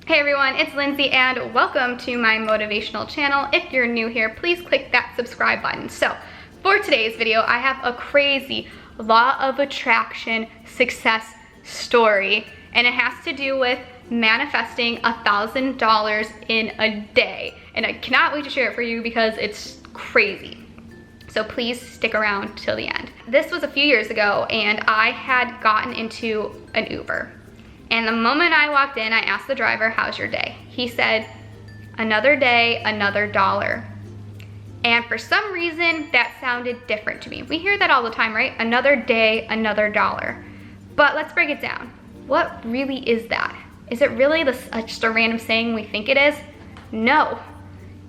Hey everyone, it's Lindsay and welcome to my motivational channel. If you're new here, please click that subscribe button. So for today's video, I have a crazy law of attraction success story, and it has to do with manifesting $1,000 in a day. And I cannot wait to share it for you because it's crazy. So please stick around till the end. This was a few years ago and I had gotten into an Uber. And the moment I walked in, I asked the driver, "How's your day?" He said, "Another day, another dollar." And for some reason, that sounded different to me. We hear that all the time, right? Another day, another dollar. But let's break it down. What really is that? Is it really just a random saying we think it is? No,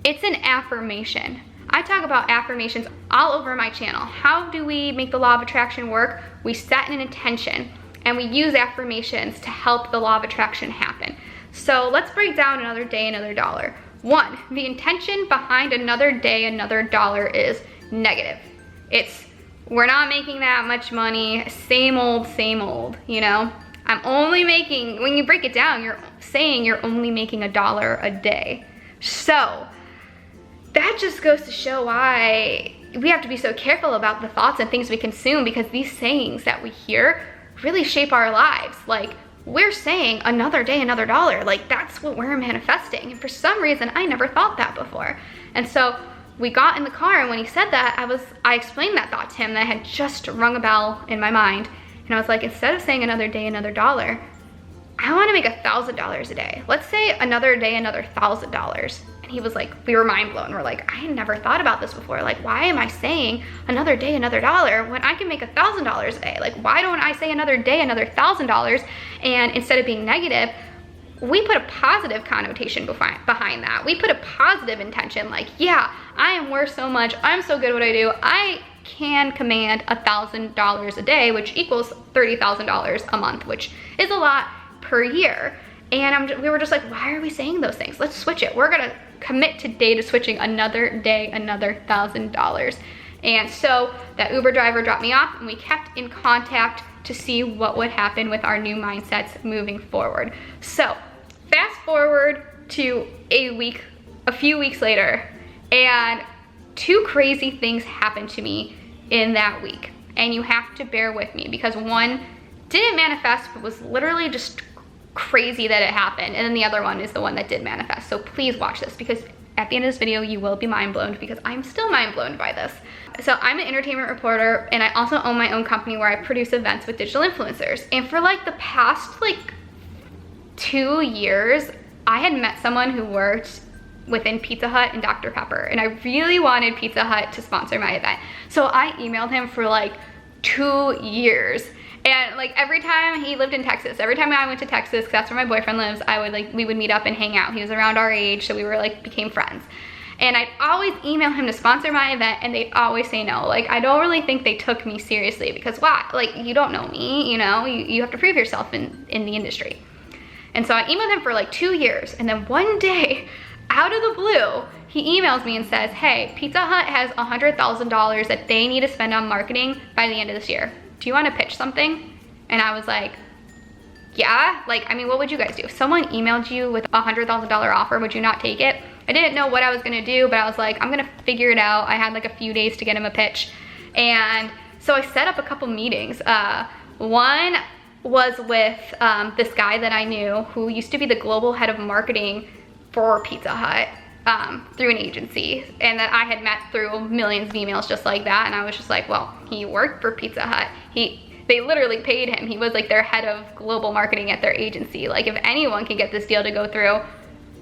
it's an affirmation. I talk about affirmations all over my channel. How do we make the law of attraction work? We set an intention and we use affirmations to help the law of attraction happen. So let's break down another day, another dollar. One, the intention behind another day, another dollar is negative. It's, we're not making that much money, same old, you know? I'm only making, when you break it down, you're saying you're only making $1 a day. So that just goes to show why we have to be so careful about the thoughts and things we consume, because these sayings that we hear really shape our lives. Like, we're saying another day, another dollar. Like, that's what we're manifesting. And for some reason, I never thought that before. And so we got in the car, and when he said that, I explained that thought to him that had just rung a bell in my mind. And I was like, instead of saying another day, another dollar, I want to make $1,000 a day. Let's say another day, another $1,000. And he was like, we were mind blown. We're like, I never thought about this before. Like, why am I saying another day, another dollar when I can make $1,000 a day? Like, why don't I say another day, another $1,000? And instead of being negative, we put a positive connotation behind that. We put a positive intention, like, yeah, I am worth so much. I'm so good at what I do. I can command $1,000 a day, which equals $30,000 a month, which is a lot per year. And we were just like, why are we saying those things? Let's switch it. We're gonna commit today to switching another day, another $1,000. And so that Uber driver dropped me off, and we kept in contact to see what would happen with our new mindsets moving forward. So fast forward to a few weeks later, and two crazy things happened to me in that week. And you have to bear with me because one didn't manifest, but was literally just crazy that it happened. And then the other one is the one that did manifest. So please watch this, because at the end of this video, you will be mind blown, because I'm still mind blown by this. So I'm an entertainment reporter, and I also own my own company where I produce events with digital influencers. And for like the past 2 years, I had met someone who worked within Pizza Hut and Dr. Pepper, and I really wanted Pizza Hut to sponsor my event. So I emailed him for like 2 years. And like every time, he lived in Texas, every time I went to Texas, 'cause that's where my boyfriend lives, we would meet up and hang out. He was around our age, so we were became friends. And I'd always email him to sponsor my event, and they'd always say no. Like, I don't really think they took me seriously, because why? Like, you don't know me, you know? You have to prove yourself in the industry. And so I emailed him for like 2 years, and then one day, out of the blue, he emails me and says, hey, Pizza Hut has $100,000 that they need to spend on marketing by the end of this year. Do you want to pitch something? And I was like, yeah, I mean, what would you guys do? If someone emailed you with a $100,000 offer, would you not take it? I didn't know what I was gonna do, but I was like, I'm gonna figure it out. I had like a few days to get him a pitch. And so I set up a couple meetings. One was with this guy that I knew who used to be the global head of marketing for Pizza Hut through an agency, and that I had met through millions of emails just like that. And I was just like, well, he worked for Pizza Hut. They literally paid him. He was like their head of global marketing at their agency. Like, if anyone can get this deal to go through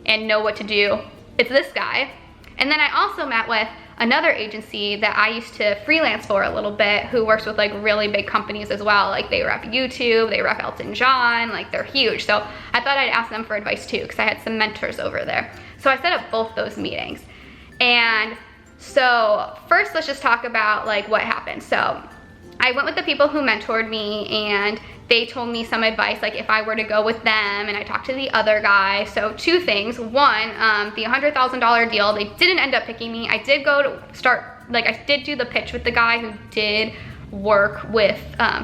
and know what to do, it's this guy. And then I also met with another agency that I used to freelance for a little bit, who works with like really big companies as well. Like, they rep YouTube, they rep Elton John, like they're huge. So I thought I'd ask them for advice too, because I had some mentors over there. So I set up both those meetings. And so first, let's just talk about like what happened. So I went with the people who mentored me, and they told me some advice, like if I were to go with them, and I talked to the other guy. So two things. One, the $100,000 deal, they didn't end up picking me. I did I did do the pitch with the guy who did work with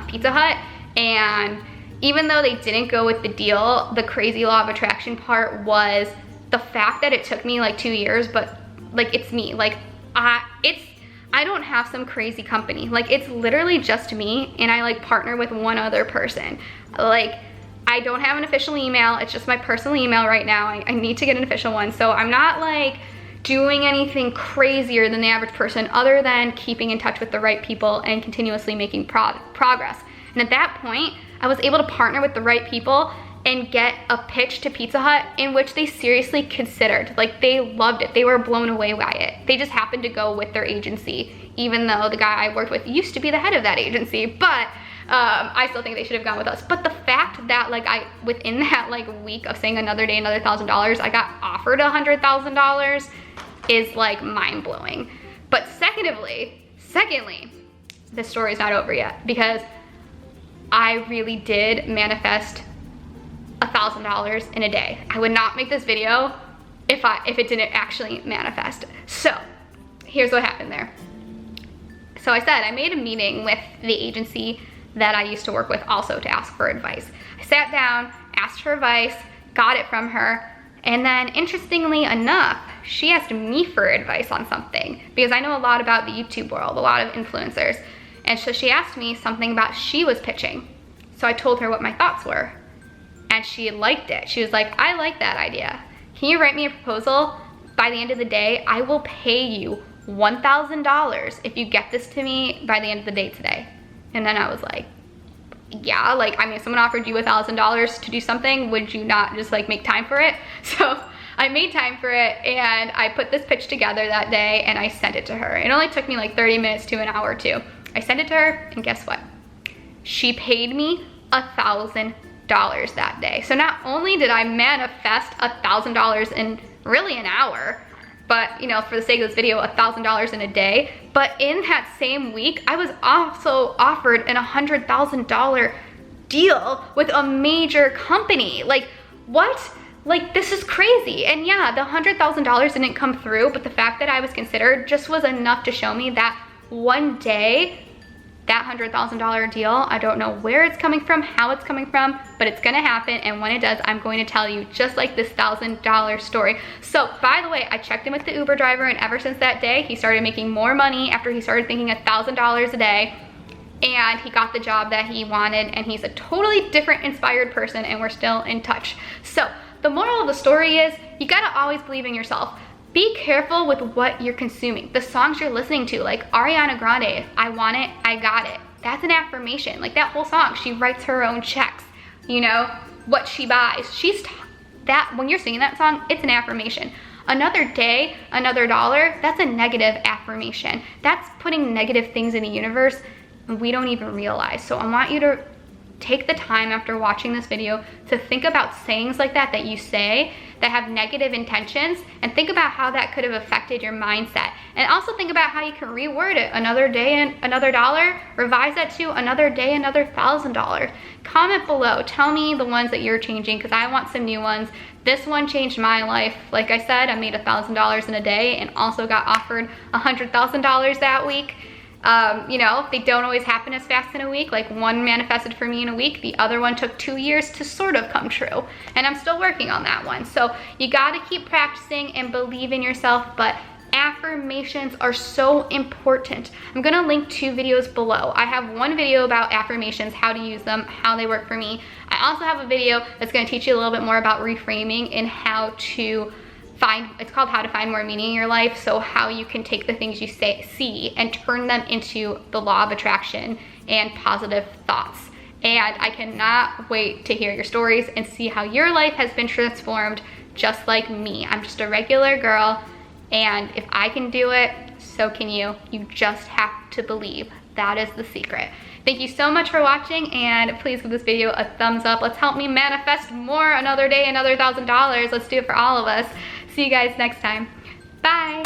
Pizza Hut, and even though they didn't go with the deal, the crazy law of attraction part was the fact that it took me like 2 years, but like it's me. Like I don't have some crazy company. Like it's literally just me, and I like partner with one other person. Like I don't have an official email. It's just my personal email right now. I need to get an official one. So I'm not like doing anything crazier than the average person other than keeping in touch with the right people and continuously making progress. And at that point, I was able to partner with the right people and get a pitch to Pizza Hut in which they seriously considered. Like they loved it. They were blown away by it. They just happened to go with their agency, even though the guy I worked with used to be the head of that agency. But I still think they should have gone with us. But the fact that like within that like week of saying another day, another $1,000, I got offered $100,000 is like mind blowing. But secondly, the story's not over yet, because I really did manifest $1,000 in a day. I would not make this video if it didn't actually manifest. So here's what happened there. So I said I made a meeting with the agency that I used to work with also to ask for advice. I sat down, asked for advice, got it from her, and then interestingly enough, she asked me for advice on something, because I know a lot about the YouTube world, a lot of influencers. And so she asked me something about she was pitching. So I told her what my thoughts were, and she liked it. She was like, I like that idea. Can you write me a proposal? By the end of the day, I will pay you $1,000 if you get this to me by the end of the day today. And then I was like, yeah, like, I mean, if someone offered you $1,000 to do something, would you not just like make time for it? So I made time for it, and I put this pitch together that day and I sent it to her. It only took me like 30 minutes to an hour or two. I sent it to her, and guess what? She paid me $1,000 that day. So not only did I manifest $1,000 in really an hour, but you know, for the sake of this video, $1,000 in a day, but in that same week, I was also offered an $100,000 deal with a major company. Like, what? Like, this is crazy. And yeah, the $100,000 didn't come through, but the fact that I was considered just was enough to show me that one day, that $100,000 deal, I don't know where it's coming from, how it's coming from, but it's gonna happen. And when it does, I'm going to tell you, just like this $1,000 story. So by the way, I checked in with the Uber driver, and ever since that day, he started making more money after he started thinking $1,000 a day, and he got the job that he wanted, and he's a totally different inspired person, and we're still in touch. So the moral of the story is, you gotta always believe in yourself. Be careful with what you're consuming. The songs you're listening to, like Ariana Grande, I want it, I got it. That's an affirmation. Like that whole song, she writes her own checks, you know, what she buys. When you're singing that song, it's an affirmation. Another day, another dollar, that's a negative affirmation. That's putting negative things in the universe and we don't even realize. So I want you to take the time after watching this video to think about sayings like that you say that have negative intentions, and think about how that could have affected your mindset. And also think about how you can reword it. Another day and another dollar, revise that to another day, another $1,000. Comment below, tell me the ones that you're changing, because I want some new ones. This one changed my life. Like I said, I made $1,000 in a day and also got offered $100,000 that week. You know, they don't always happen as fast in a week. Like one manifested for me in a week, the other one took 2 years to sort of come true. And I'm still working on that one. So you gotta keep practicing and believe in yourself, but affirmations are so important. I'm gonna link 2 videos below. I have one video about affirmations, how to use them, how they work for me. I also have a video that's gonna teach you a little bit more about reframing and how to it's called How to Find More Meaning in Your Life. So how you can take the things you see and turn them into the law of attraction and positive thoughts. And I cannot wait to hear your stories and see how your life has been transformed just like me. I'm just a regular girl, and if I can do it, so can you. You just have to believe. That is the secret. Thank you so much for watching, and please give this video a thumbs up. Let's help me manifest more. Another day, another $1,000. Let's do it for all of us. See you guys next time. Bye.